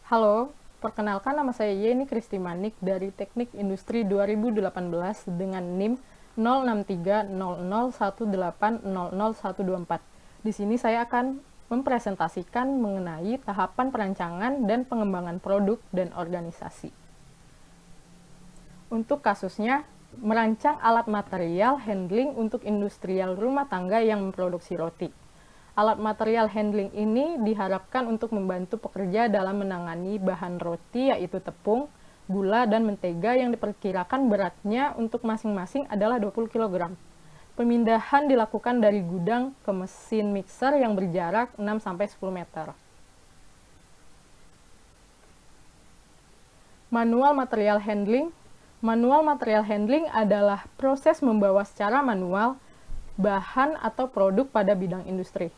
Halo, perkenalkan nama saya Yeni Kristi Manik dari Teknik Industri 2018 dengan NIM 063001800124. Di sini saya akan mempresentasikan mengenai tahapan perancangan dan pengembangan produk dan organisasi. Untuk kasusnya, merancang alat material handling untuk industrial rumah tangga yang memproduksi roti. Alat material handling ini diharapkan untuk membantu pekerja dalam menangani bahan roti yaitu tepung, gula, dan mentega yang diperkirakan beratnya untuk masing-masing adalah 20 kg. Pemindahan dilakukan dari gudang ke mesin mixer yang berjarak 6-10 meter. Manual material handling. Manual material handling adalah proses membawa secara manual bahan atau produk pada bidang industri.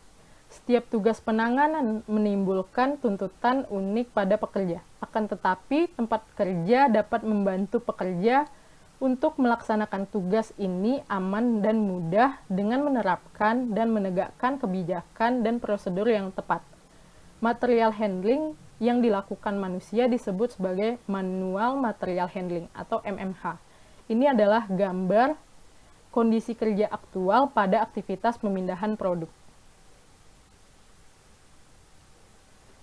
Setiap tugas penanganan menimbulkan tuntutan unik pada pekerja. Akan tetapi, tempat kerja dapat membantu pekerja untuk melaksanakan tugas ini aman dan mudah dengan menerapkan dan menegakkan kebijakan dan prosedur yang tepat. Material handling yang dilakukan manusia disebut sebagai manual material handling atau MMH. Ini adalah gambar kondisi kerja aktual pada aktivitas pemindahan produk.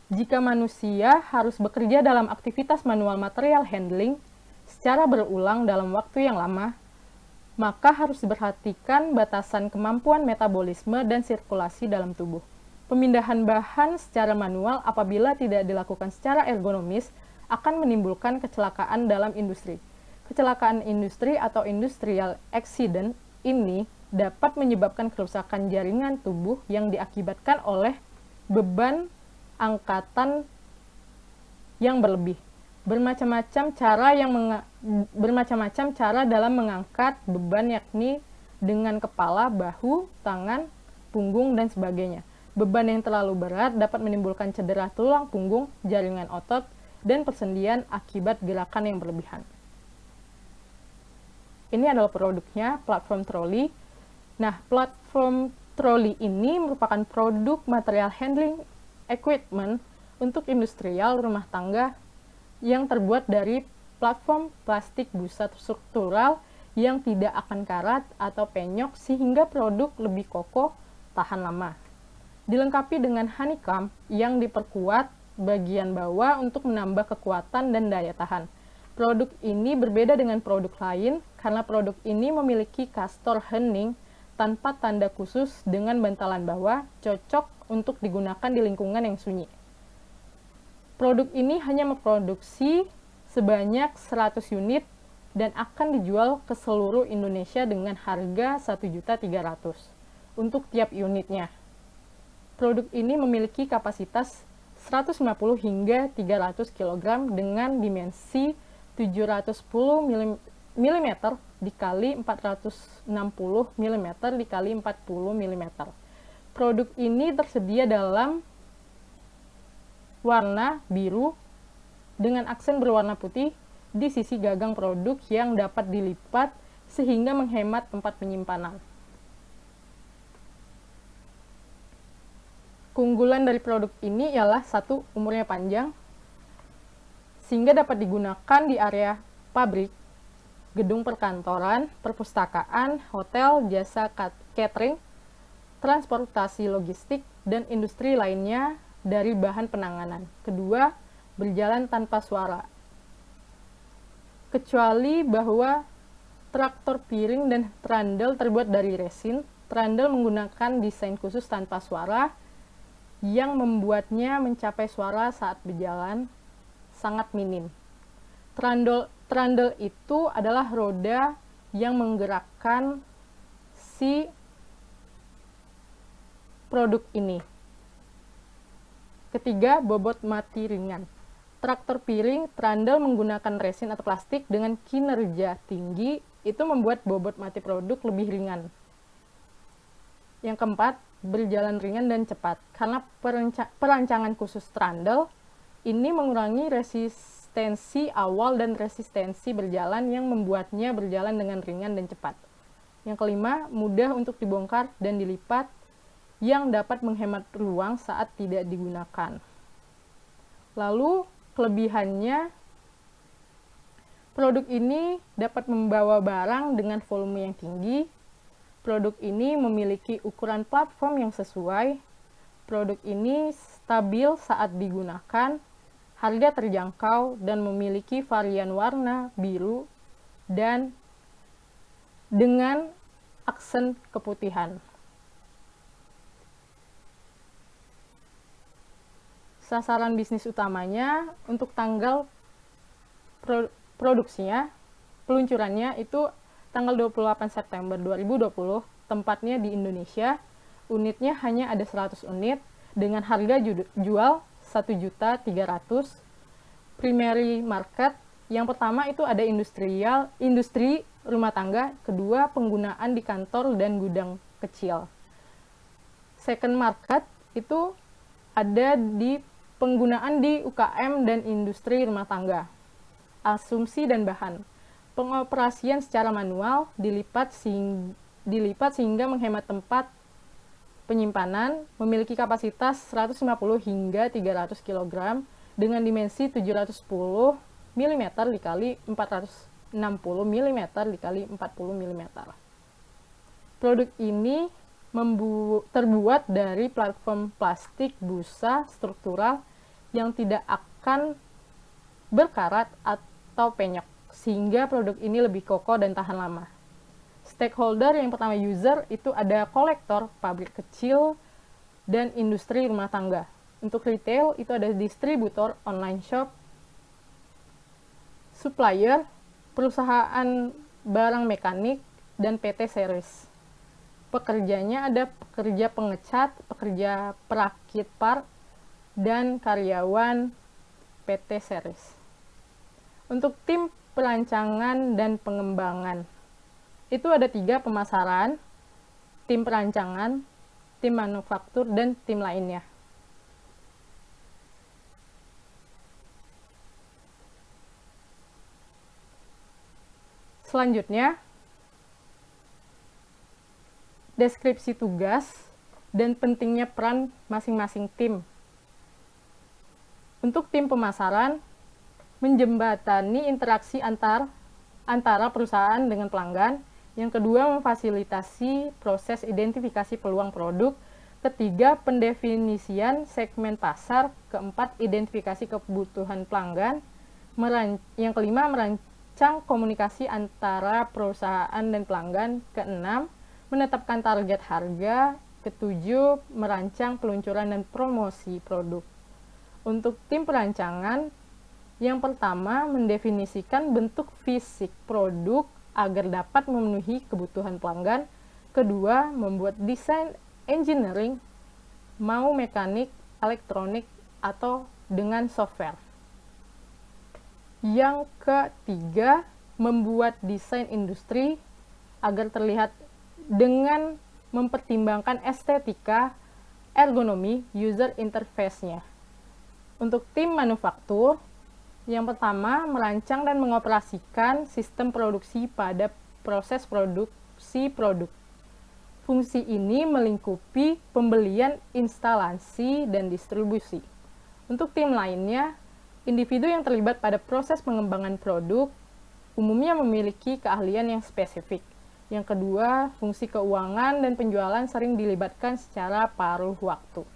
Jika manusia harus bekerja dalam aktivitas manual material handling secara berulang dalam waktu yang lama, maka harus diperhatikan batasan kemampuan metabolisme dan sirkulasi dalam tubuh. Pemindahan bahan secara manual apabila tidak dilakukan secara ergonomis akan menimbulkan kecelakaan dalam industri. Kecelakaan industri atau industrial accident ini dapat menyebabkan kerusakan jaringan tubuh yang diakibatkan oleh beban angkatan yang berlebih. Bermacam-macam cara dalam mengangkat beban, yakni dengan kepala, bahu, tangan, punggung, dan sebagainya. Beban yang terlalu berat dapat menimbulkan cedera tulang punggung, jaringan otot, dan persendian akibat gerakan yang berlebihan. Ini adalah produknya, platform troli. Nah, platform troli ini merupakan produk material handling equipment untuk industrial rumah tangga yang terbuat dari platform plastik busa struktural yang tidak akan karat atau penyok sehingga produk lebih kokoh, tahan lama. Dilengkapi dengan honeycomb yang diperkuat bagian bawah untuk menambah kekuatan dan daya tahan. Produk ini berbeda dengan produk lain karena produk ini memiliki kastor hening tanpa tanda khusus dengan bantalan bawah, cocok untuk digunakan di lingkungan yang sunyi. Produk ini hanya memproduksi sebanyak 100 unit dan akan dijual ke seluruh Indonesia dengan harga 1.300.000 untuk tiap unitnya. Produk ini memiliki kapasitas 150 hingga 300 kg dengan dimensi 710 mm dikali 460 mm dikali 40 mm. Produk ini tersedia dalam warna biru dengan aksen berwarna putih di sisi gagang produk yang dapat dilipat sehingga menghemat tempat penyimpanan. Keunggulan dari produk ini ialah satu, umurnya panjang, sehingga dapat digunakan di area pabrik, gedung perkantoran, perpustakaan, hotel, jasa catering, transportasi logistik, dan industri lainnya dari bahan penanganan. Kedua, berjalan tanpa suara. Kecuali bahwa traktor piring dan trundle terbuat dari resin, trundle menggunakan desain khusus tanpa suara yang membuatnya mencapai suara saat berjalan sangat minim. Trundle itu adalah roda yang menggerakkan si produk ini. Ketiga, bobot mati ringan. Traktor piring trundle menggunakan resin atau plastik dengan kinerja tinggi, itu membuat bobot mati produk lebih ringan. Yang keempat, berjalan ringan dan cepat. Karena perancangan khusus trundle ini mengurangi resistensi awal dan resistensi berjalan yang membuatnya berjalan dengan ringan dan cepat. Yang kelima, mudah untuk dibongkar dan dilipat yang dapat menghemat ruang saat tidak digunakan. Lalu, kelebihannya, produk ini dapat membawa barang dengan volume yang tinggi. Produk ini memiliki ukuran platform yang sesuai. Produk ini stabil saat digunakan, harga terjangkau, dan memiliki varian warna biru dan dengan aksen keputihan. Sasaran bisnis utamanya untuk tanggal produksinya, peluncurannya itu tanggal 28 September 2020, tempatnya di Indonesia, unitnya hanya ada 100 unit, dengan harga jual 1.300.000. Primary market, yang pertama itu ada industri rumah tangga, kedua penggunaan di kantor dan gudang kecil. Second market itu ada di penggunaan di UKM dan industri rumah tangga. Asumsi dan bahan. Pengoperasian secara manual dilipat sehingga menghemat tempat penyimpanan, memiliki kapasitas 150 hingga 300 kg dengan dimensi 710 mm dikali 460 mm dikali 40 mm. Produk ini terbuat dari platform plastik busa struktural yang tidak akan berkarat atau penyok, sehingga produk ini lebih kokoh dan tahan lama. Stakeholder yang pertama user itu ada kolektor, pabrik kecil, dan industri rumah tangga. Untuk retail itu ada distributor, online shop, supplier, perusahaan barang mekanik, dan PT series. Pekerjanya ada pekerja pengecat, pekerja perakit part, dan karyawan PT series. Untuk tim perancangan dan pengembangan, itu ada 3 pemasaran, tim perancangan, tim manufaktur, dan tim lainnya. Selanjutnya, deskripsi tugas dan pentingnya peran masing-masing tim. Untuk tim pemasaran, menjembatani interaksi antara perusahaan dengan pelanggan. Yang kedua, memfasilitasi proses identifikasi peluang produk. Ketiga, pendefinisian segmen pasar. Keempat, identifikasi kebutuhan pelanggan. Yang kelima, merancang komunikasi antara perusahaan dan pelanggan. Keenam, menetapkan target harga. Ketujuh, merancang peluncuran dan promosi produk. Untuk tim perancangan, yang pertama, mendefinisikan bentuk fisik produk agar dapat memenuhi kebutuhan pelanggan. Kedua, membuat desain engineering, mau mekanik, elektronik, atau dengan software. Yang ketiga, membuat desain industri agar terlihat dengan mempertimbangkan estetika, ergonomi, user interface-nya. Untuk tim manufaktur, yang pertama, merancang dan mengoperasikan sistem produksi pada proses produksi produk. Fungsi ini melingkupi pembelian, instalasi, dan distribusi. Untuk tim lainnya, individu yang terlibat pada proses pengembangan produk umumnya memiliki keahlian yang spesifik. Yang kedua, fungsi keuangan dan penjualan sering dilibatkan secara paruh waktu.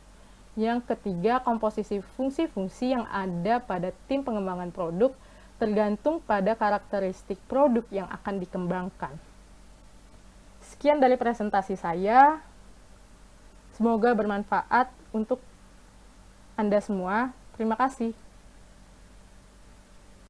Yang ketiga, komposisi fungsi-fungsi yang ada pada tim pengembangan produk tergantung pada karakteristik produk yang akan dikembangkan. Sekian dari presentasi saya. Semoga bermanfaat untuk Anda semua. Terima kasih.